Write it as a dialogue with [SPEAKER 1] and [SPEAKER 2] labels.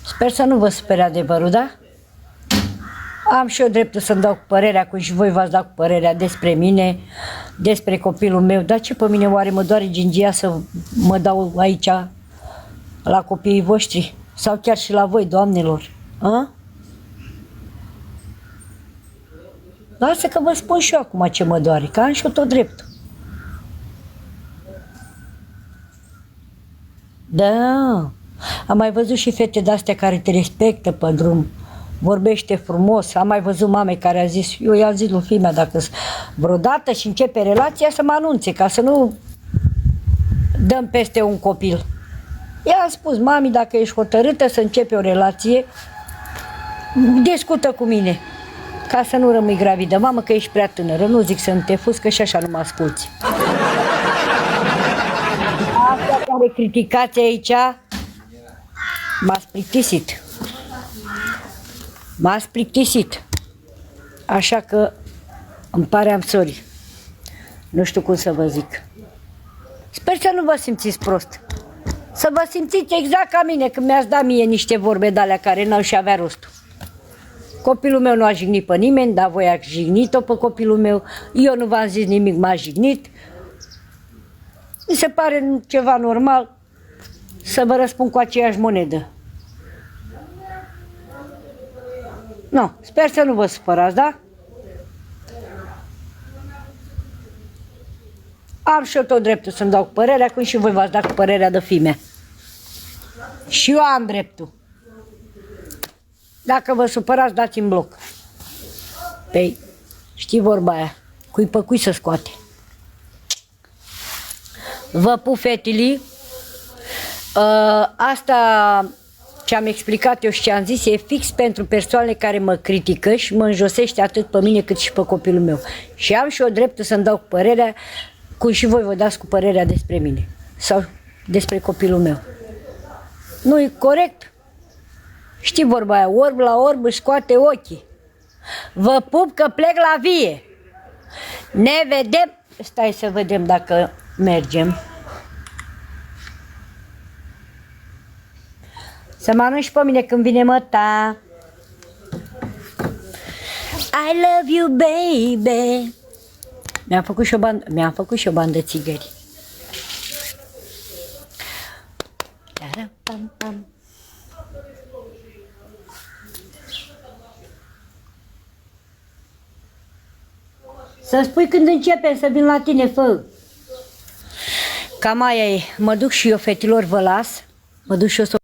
[SPEAKER 1] Sper să nu vă supere adevărul, da? Am și eu dreptul să-mi dau cu părerea, cum și voi v-ați dat cu părerea despre mine, despre copilul meu. Dar ce pe mine oare mă doare gingia să mă dau aici la copiii voștri? Sau chiar și la voi, doamnelor? A? Lasă că vă spun și eu acum ce mă doare, că am și eu tot dreptul. Da, am mai văzut și fete de-astea care te respectă pe drum, vorbește frumos. Am mai văzut mame care a zis, eu i-am zis lui fiimea, dacă vreodată și începe relația să mă anunțe, ca să nu dăm peste un copil. I-am spus, mami, dacă ești hotărâtă să începe o relație, discută cu mine, ca să nu rămâi gravidă. Mamă, că ești prea tânără, nu zic să nu te fuzi, că și așa nu mă asculți. Asta care criticați aici, m-ați plictisit. M-ați plictisit. Așa că îmi pare, am sorry. Nu știu cum să vă zic. Sper să nu vă simțiți prost. Să vă simțiți exact ca mine, când mi-ați dat mie niște vorbe de alea care n-au și avea rostul. Copilul meu nu a jignit pe nimeni, dar voi ați jignit-o pe copilul meu. Eu nu v-am zis nimic, m-a jignit. Mi se pare ceva normal să vă răspund cu aceeași monedă. Nu, sper să nu vă supărați, da? Am și eu tot dreptul să-mi dau cu părerea, cum și voi v-ați dat cu părerea de fimea. Și eu am dreptul. Dacă vă supărați, dați-mi bloc. Păi, știi vorba aia, cui pe cui să scoate. Vă pup, fetilii. Asta ce am explicat eu și ce am zis e fix pentru persoanele care mă critică și mă înjosește atât pe mine cât și pe copilul meu. Și am și eu dreptul să-mi dau cu părerea, cum și voi vă dați cu părerea despre mine sau despre copilul meu. Nu e corect? Știi vorba aia, orb la orb își scoate ochii. Vă pup că plec la vie. Ne vedem. Stai să vedem dacă mergem. Să mă anunci pe mine când vine măta. I love you, baby. Mi-am făcut și o bandă țigări. Să spui când începem să vin la tine, fă. Cam aia e. Mă duc și eu, fetilor, vă las. Mă duc și eu să